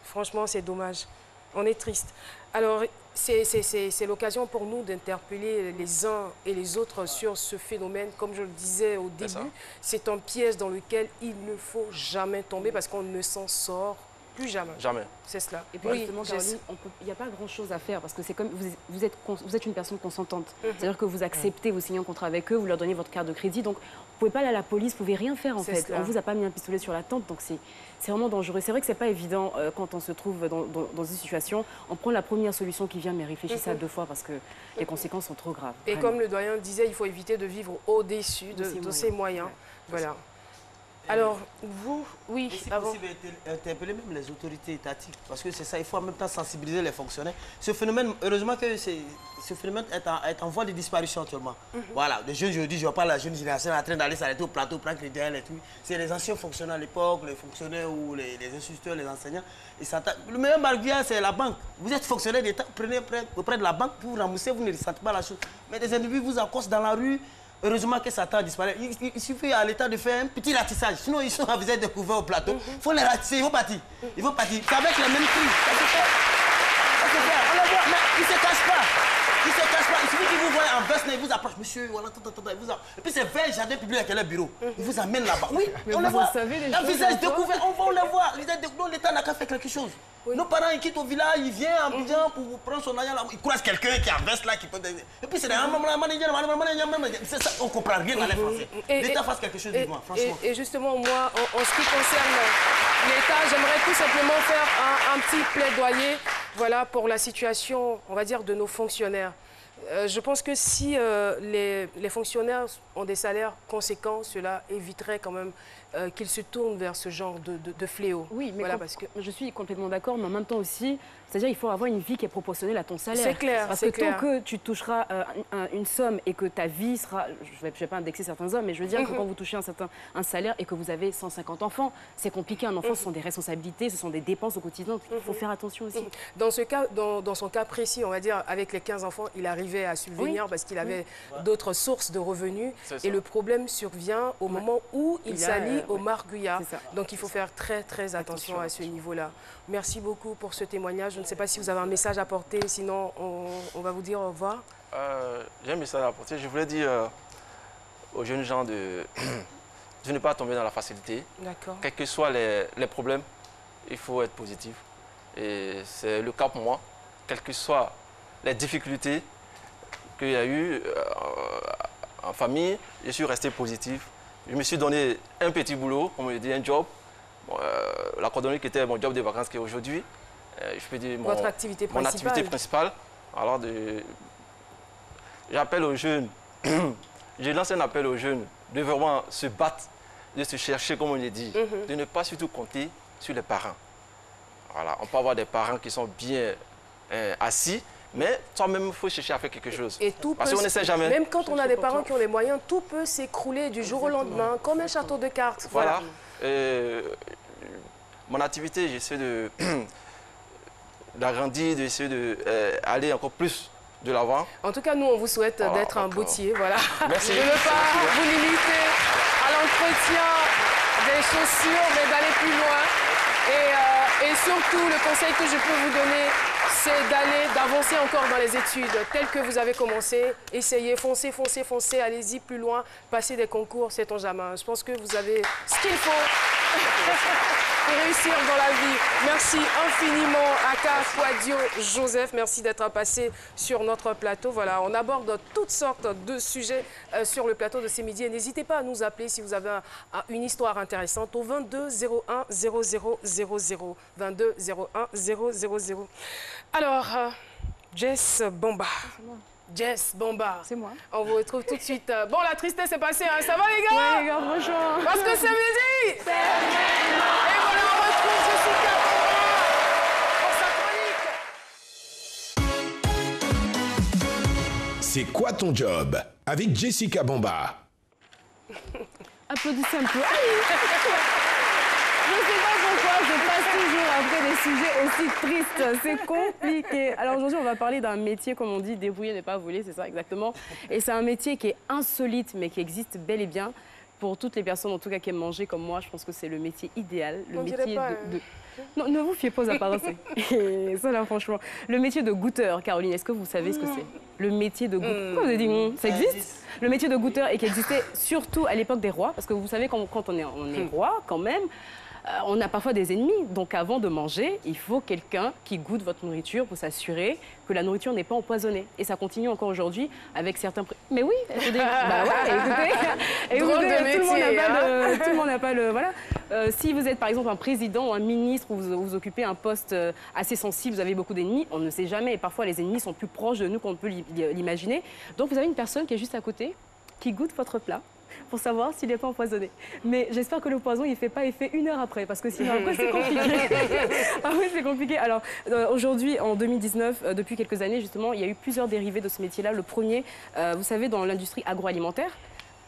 Franchement, c'est dommage. On est triste. Alors, c'est l'occasion pour nous d'interpeller les uns et les autres sur ce phénomène. Comme je le disais au début, c'est un piège dans lequel il ne faut jamais tomber parce qu'on ne s'en sort plus jamais. Jamais. C'est cela. Et puis justement, Caroline, il n'y a pas grand-chose à faire parce que c'est comme vous êtes une personne consentante. C'est-à-dire que vous acceptez, vous signez un contrat avec eux, vous leur donnez votre carte de crédit. Donc, vous ne pouvez pas aller à la police, vous ne pouvez rien faire en fait. On ne vous a pas mis un pistolet sur la tempe, donc c'est vraiment dangereux. C'est vrai que ce n'est pas évident quand on se trouve dans une situation. On prend la première solution qui vient, mais réfléchissez à deux fois parce que les conséquences sont trop graves. Et vraiment. Comme le doyen disait, il faut éviter de vivre au-dessus de ses moyens. Voilà. Alors, vous, oui, si possible, interpeller même les autorités étatiques, parce que c'est ça, il faut en même temps sensibiliser les fonctionnaires. Ce phénomène, heureusement que ce phénomène est en voie de disparition actuellement. Voilà, les jeunes, je dis, je vois pas la jeune génération en train d'aller s'arrêter au plateau, prendre les derrière et tout. C'est les anciens fonctionnaires à l'époque, les fonctionnaires ou les instituteurs, les enseignants. Le meilleur marguillard, c'est la banque. Vous êtes fonctionnaire d'État, prenez auprès de la banque pour rembourser, vous ne ressentez pas la chose. Mais des individus vous accostent dans la rue. Heureusement que Satan disparaît. Il suffit à l'État de faire un petit ratissage. Sinon, ils sont avisés de couvrir au plateau. Il faut les ratisser, ils vont partir. Ils vont partir. C'est avec les mêmes prix. Ça se fait. On le voit, mais ils ne se cachent pas. Il se cache pas. Il suffit qu'il vous voit en veste, il vous approche. Monsieur, voilà, et puis c'est vers le jardin public avec le bureau. Il vous amène là-bas. Oui, mais on le vous voit. savez les Un choses visage encore. découvert, on va le voir. L'État n'a qu'à faire quelque chose. Nos parents, ils quittent au village, ils viennent à Abidjan pour prendre son aïe là. Ils croisent quelqu'un qui a un veste là qui peut. Et puis c'est des. C'est ça, on comprend rien dans les Français. L'État fasse quelque chose, dis-moi, franchement. Et justement, moi, en ce qui concerne l'État, j'aimerais tout simplement faire un petit plaidoyer, voilà, pour la situation, on va dire, de nos fonctionnaires. Je pense que si les fonctionnaires ont des salaires conséquents, cela éviterait quand même qu'ils se tournent vers ce genre de fléau. Oui, mais voilà, parce que... je suis complètement d'accord, mais en même temps aussi, c'est-à-dire qu'il faut avoir une vie qui est proportionnelle à ton salaire. C'est clair, parce que tant que tu toucheras une somme et que ta vie sera... Je ne vais pas indexer certains hommes, mais je veux dire que quand vous touchez un salaire et que vous avez 150 enfants, c'est compliqué. Un enfant, ce sont des responsabilités, ce sont des dépenses au quotidien. Il faut faire attention aussi. Dans ce cas, dans son cas précis, on va dire, avec les 15 enfants, il arrivait à subvenir parce qu'il avait d'autres sources de revenus. Et le problème survient au moment où il s'allie au marguillat. Donc il faut faire très attention à ce niveau-là. Merci beaucoup pour ce témoignage. Je ne sais pas si vous avez un message à porter, sinon on va vous dire au revoir. J'ai un message à apporter. Je voulais dire aux jeunes gens de ne pas tomber dans la facilité. Quels que soient les problèmes, il faut être positif. Et c'est le cas pour moi. Quelles que soient les difficultés qu'il y a eu en famille, je suis resté positif. Je me suis donné un petit boulot, on me dit un job. La cordonnerie qui était mon job de vacances qui est aujourd'hui. Je peux dire mon activité principale. Alors j'appelle aux jeunes, je lance un appel aux jeunes de vraiment se battre, de se chercher comme on le dit, de ne pas surtout compter sur les parents. Voilà, on peut avoir des parents qui sont bien assis, mais toi-même, il faut chercher à faire quelque chose. Et tout parce qu'on ne sait jamais. Même quand on a des parents qui ont les moyens, tout peut s'écrouler du jour au lendemain, comme un château de cartes. Voilà. Mon activité, j'essaie d'agrandir, d'essayer d'aller encore plus de l'avant. En tout cas, nous, on vous souhaite d'être un bottier. Voilà. Merci. De ne pas vous limiter à l'entretien des chaussures, mais d'aller plus loin. Et surtout, le conseil que je peux vous donner, c'est d'avancer encore dans les études telles que vous avez commencé. Essayez, foncez, allez-y plus loin, passez des concours, sait-on jamais. Je pense que vous avez ce qu'il faut pour réussir dans la vie. Merci infiniment à Kouadio Joseph. Merci d'être passé sur notre plateau. Voilà, on aborde toutes sortes de sujets sur le plateau de ce midi. Et n'hésitez pas à nous appeler si vous avez une histoire intéressante au 22 01 00 00. 22 01 000. Alors, Jess Bomba. Jess Bomba. C'est moi. On vous retrouve tout de suite. Bon, la tristesse est passée, hein. Ça va les gars? Ouais les gars, bonjour. Parce que c'est midi. Et voilà, on retrouve Jessica Bomba pour sa chronique. C'est quoi ton job? Avec Jessica Bomba. Applaudissez un peu. Je ne sais pas pourquoi je passe toujours après des sujets aussi tristes. C'est compliqué. Alors aujourd'hui, on va parler d'un métier, comme on dit, débrouiller n'est pas voler, c'est ça exactement. Et c'est un métier qui est insolite, mais qui existe bel et bien. Pour toutes les personnes, en tout cas, qui aiment manger comme moi, je pense que c'est le métier idéal. Le métier de... Non, ne vous fiez pas aux apparences. Et ça, là, franchement. Le métier de goûteur, Caroline, est-ce que vous savez ce que c'est? Le métier de goûteur. Pourquoi vous avez dit ça existe? Le métier de goûteur et qui existait surtout à l'époque des rois. Parce que vous savez, quand on est roi, quand même, on a parfois des ennemis. Donc avant de manger, il faut quelqu'un qui goûte votre nourriture pour s'assurer que la nourriture n'est pas empoisonnée. Et ça continue encore aujourd'hui avec certains... Mais oui, écoutez, bah ouais, écoutez, tout le monde n'a pas le... Voilà. Si vous êtes par exemple un président ou un ministre ou vous occupez un poste assez sensible, vous avez beaucoup d'ennemis, on ne sait jamais. Et parfois les ennemis sont plus proches de nous qu'on peut l'imaginer. Donc vous avez une personne qui est juste à côté, qui goûte votre plat, pour savoir s'il n'est pas empoisonné. Mais j'espère que le poison, il ne fait pas effet 1 heure après, parce que sinon, après, c'est compliqué. Ah oui, c'est compliqué. Alors, aujourd'hui, en 2019, depuis quelques années, justement, il y a eu plusieurs dérivés de ce métier-là. Le premier, vous savez, dans l'industrie agroalimentaire,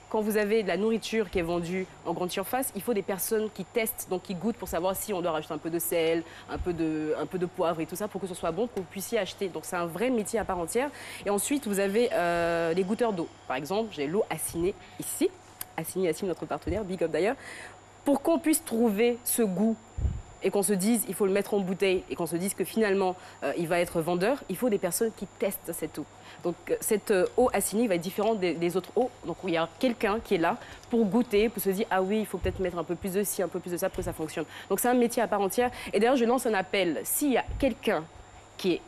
quand vous avez de la nourriture qui est vendue en grande surface, il faut des personnes qui testent, donc qui goûtent pour savoir si on doit rajouter un peu de sel, un peu de poivre et tout ça pour que ce soit bon, pour que vous puissiez acheter. Donc c'est un vrai métier à part entière. Et ensuite, vous avez les goûteurs d'eau. Par exemple, j'ai l'eau Assigné ici. Assigné, notre partenaire, big up d'ailleurs. Pour qu'on puisse trouver ce goût et qu'on se dise il faut le mettre en bouteille et qu'on se dise que finalement il va être vendeur, il faut des personnes qui testent cette eau. Donc cette eau acidique va être différente des autres eaux. Donc il y a quelqu'un qui est là pour goûter, pour se dire ah oui, il faut peut-être mettre un peu plus de ci, un peu plus de ça pour que ça fonctionne. Donc c'est un métier à part entière. Et d'ailleurs je lance un appel, s'il y a quelqu'un qui est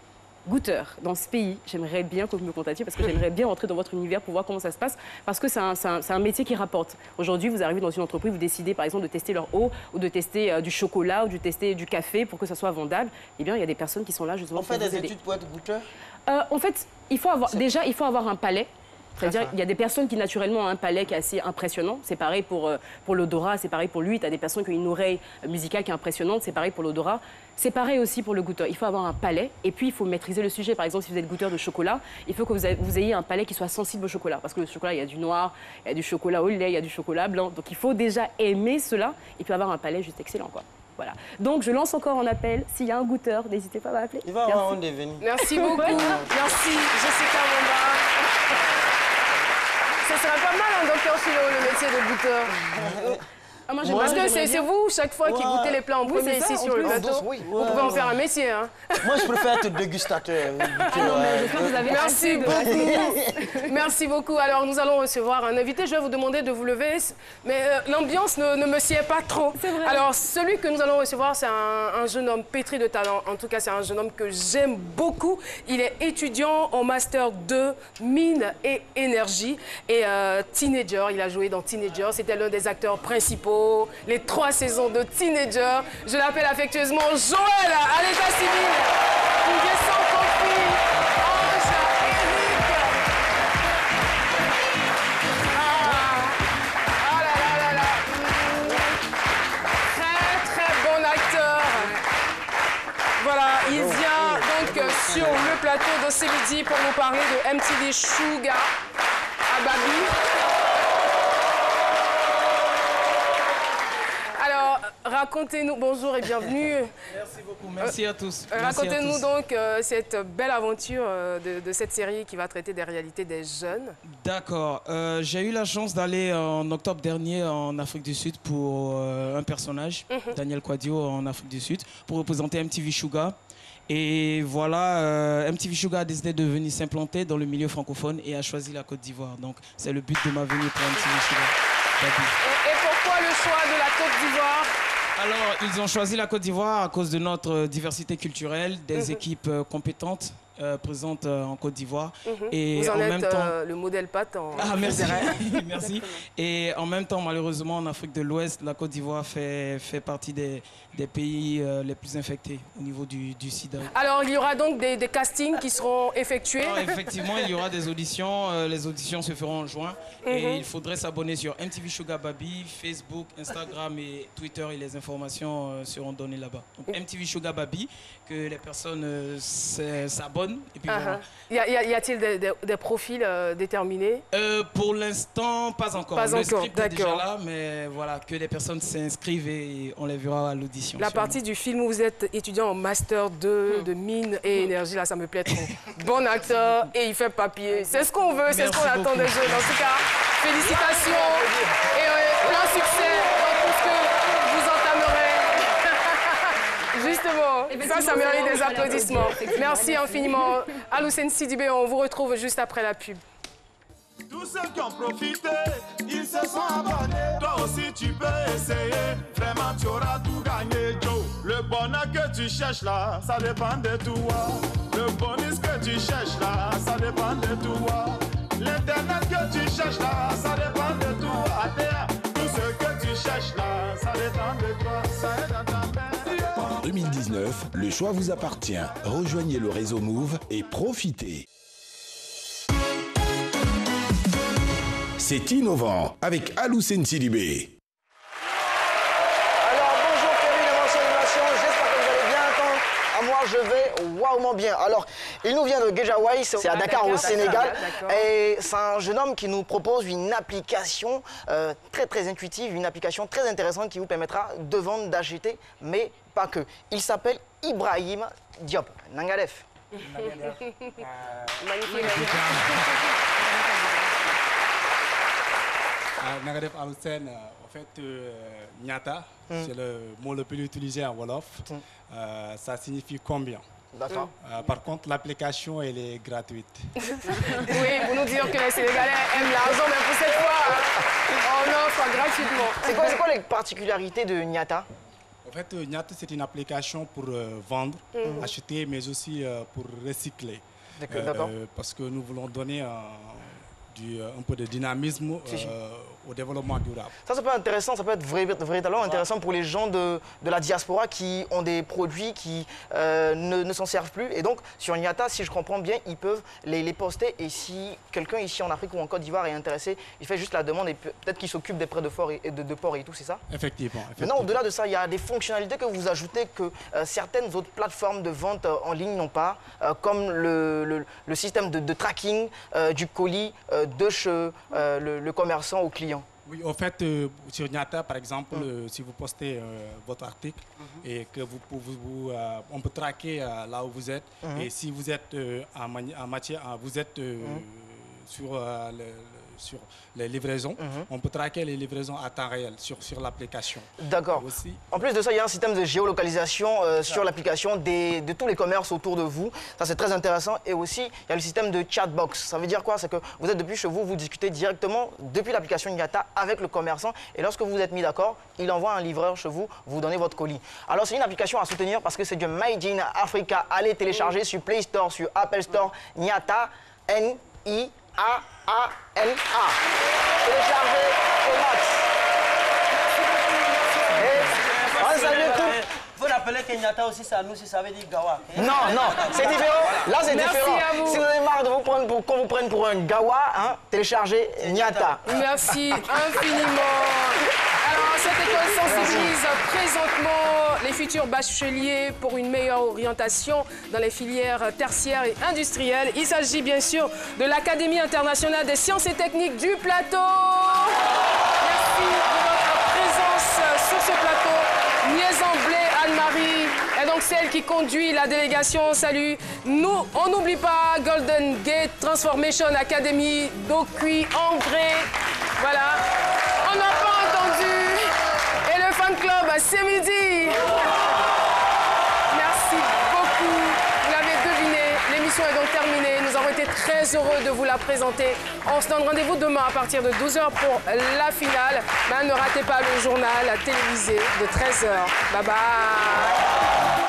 goûteur dans ce pays, j'aimerais bien que vous me contactiez parce que j'aimerais bien entrer dans votre univers pour voir comment ça se passe parce que c'est un métier qui rapporte. Aujourd'hui, vous arrivez dans une entreprise, vous décidez par exemple de tester leur eau ou de tester du chocolat ou de tester du café pour que ça soit vendable. Eh bien, il y a des personnes qui sont là justement pour vous aider. On fait des études pour être goûteur? En fait, il faut avoir un palais. C'est-à-dire qu'il y a des personnes qui naturellement ont un palais qui est assez impressionnant. C'est pareil pour l'odorat, c'est pareil pour lui. Tu as des personnes qui ont une oreille musicale qui est impressionnante, c'est pareil pour l'odorat. C'est pareil aussi pour le goûteur. Il faut avoir un palais et puis il faut maîtriser le sujet. Par exemple, si vous êtes goûteur de chocolat, il faut que vous ayez un palais qui soit sensible au chocolat. Parce que le chocolat, il y a du noir, il y a du chocolat au lait, il y a du chocolat blanc. Donc il faut déjà aimer cela et puis avoir un palais juste excellent, quoi. Voilà. Donc je lance encore un appel. S'il y a un goûteur, n'hésitez pas à m'appeler. Il va avoir un devenir. Merci beaucoup. Merci Jessica Momba. Ça serait pas mal, hein, Dr Philo, le métier de goûteur. Ah, parce que c'est vous, chaque fois, qui goûtez les plats en premier ici sur le plateau. Vous pouvez en faire un métier. Hein. Moi, je préfère être dégustateur. Merci beaucoup. Merci beaucoup. Alors, nous allons recevoir un invité. Je vais vous demander de vous lever. Mais l'ambiance ne me sied pas trop. Vrai. Alors, celui que nous allons recevoir, c'est un jeune homme pétri de talent. En tout cas, c'est un jeune homme que j'aime beaucoup. Il est étudiant en Master 2, Mine et Énergie. Et Teenager, il a joué dans Teenager. C'était l'un des acteurs principaux. Les 3 saisons de Teenager. Je l'appelle affectueusement Joël à l'état civil. Il vient sans conflit. Ange, Eric. Ah là là. Très bon acteur. Voilà, il vient donc sur le plateau de ce midi pour nous parler de MTV Shuga à Babi. Racontez-nous, bonjour et bienvenue. Merci beaucoup, merci à tous. Racontez-nous donc cette belle aventure de cette série qui va traiter des réalités des jeunes. D'accord, j'ai eu la chance d'aller en octobre dernier en Afrique du Sud pour un personnage, Daniel Quadio en Afrique du Sud, pour représenter MTV Shuga. Et voilà, MTV Shuga a décidé de venir s'implanter dans le milieu francophone et a choisi la Côte d'Ivoire. Donc c'est le but de ma venue pour MTV Shuga. Et pourquoi le choix de la Côte d'Ivoire ? Alors, ils ont choisi la Côte d'Ivoire à cause de notre diversité culturelle, des équipes compétentes présentes en Côte d'Ivoire. Et vous en êtes même temps, le modèle pâte en merci. Merci. Et en même temps, malheureusement, en Afrique de l'Ouest, la Côte d'Ivoire fait partie des pays les plus infectés au niveau du sida. Alors, il y aura donc des castings qui seront effectués. Alors, effectivement, il y aura des auditions. Les auditions se feront en juin. Et il faudrait s'abonner sur MTV Shuga Babi, Facebook, Instagram et Twitter. Et les informations seront données là-bas. Donc, MTV Shuga Babi, que les personnes s'abonnent. Et puis voilà. Y a-t-il des profils déterminés? Pour l'instant, pas encore. Pas le encore, script est déjà là, mais voilà, que les personnes s'inscrivent et on les verra à l'audition. La partie du film où vous êtes étudiant en Master 2 de Mine et Énergie, là, ça me plaît trop. Bon acteur et il fait papier. C'est ce qu'on veut, c'est ce qu'on attend des jeunes. En tout cas, félicitations et plein succès dans tout ce que vous entamerez. Justement, ça mérite des applaudissements. Merci infiniment. Aloussène Sidibé, on vous retrouve juste après la pub. Tous ceux qui ont profité, ils se sont abonnés. Toi aussi tu peux essayer, vraiment tu auras tout gagné, Joe. Le bonheur que tu cherches là, ça dépend de toi. Le bonus que tu cherches là, ça dépend de toi. L'internet que tu cherches là, ça dépend de toi. Tout ce que tu cherches là, ça dépend de toi. Ça est dans ta main. 2019, le choix vous appartient. Rejoignez le réseau Move et profitez. C'est innovant avec Aloussène Sidibé. Alors bonjour Kevin et mon animation, j'espère que vous allez bien. Moi je vais wauement bien. Alors il nous vient de Guédiawaye, c'est à Dakar au Sénégal. Et c'est un jeune homme qui nous propose une application très intuitive, une application très intéressante qui vous permettra de vendre, d'acheter, mais pas que. Il s'appelle Ibrahim Diop. Nangadef. Magnifique. Nangadef Aloussène, En fait, Nyata, c'est le mot le plus utilisé en Wolof. Ça signifie combien. D'accord. Par contre, l'application, elle est gratuite. Oui, pour nous dire que les Sénégalais aiment l'argent, mais pour cette fois, on offre gratuitement. C'est quoi les particularités de Nyata? En fait, Nyata, c'est une application pour vendre, acheter, mais aussi pour recycler. D'accord. Parce que nous voulons donner un peu de dynamisme au développement durable. Ça peut être intéressant, ça peut être véritablement intéressant pour les gens de la diaspora qui ont des produits qui ne s'en servent plus. Et donc, sur Nyata, si je comprends bien, ils peuvent les poster. Et si quelqu'un ici en Afrique ou en Côte d'Ivoire est intéressé, il fait juste la demande et peut-être qu'il s'occupe des prêts de port et tout, c'est ça? Effectivement. Maintenant, au-delà de ça, il y a des fonctionnalités que vous ajoutez que certaines autres plateformes de vente en ligne n'ont pas, comme le système de tracking du colis de chez le commerçant au client. Oui, en fait, sur Nyata, par exemple, si vous postez votre article et que on peut traquer là où vous êtes, et si vous êtes sur les livraisons, on peut traquer les livraisons à temps réel sur l'application. D'accord. En plus de ça, il y a un système de géolocalisation sur l'application de tous les commerces autour de vous. Ça, c'est très intéressant. Et aussi, il y a le système de chatbox. Ça veut dire quoi? C'est que vous êtes depuis chez vous, vous discutez directement depuis l'application Nyata avec le commerçant. Et lorsque vous êtes mis d'accord, il envoie un livreur chez vous, vous donnez votre colis. Alors, c'est une application à soutenir parce que c'est du Made in Africa. Allez télécharger sur Play Store, sur Apple Store, Nyata, N-I-A-A-N-A. Téléchargez au max. Vous rappelez que Nyata aussi, ça nous, ça veut dire Gawa. Non, c'est différent. Là, c'est différent. Si vous avez marre de vous prendre qu'on vous prenne pour un Gawa, téléchargez Nyata. Merci infiniment. Alors, cette école sensibilise présentement les futurs bacheliers pour une meilleure orientation dans les filières tertiaires et industrielles. Il s'agit bien sûr de l'Académie internationale des sciences et techniques du plateau. Merci de votre présence sur ce plateau. Niaison Blé, Anne-Marie est donc celle qui conduit la délégation. Salut. Nous, on n'oublie pas Golden Gate Transformation Academy, Dokui, Angré. Voilà. On n'a pas entendu. Et le fan club, c'est midi. Merci beaucoup. Vous l'avez deviné, l'émission est donc terminée. Nous avons été très heureux de vous la présenter. On se donne rendez-vous demain à partir de 12h pour la finale. Ben, ne ratez pas le journal télévisé de 13h. Bye bye.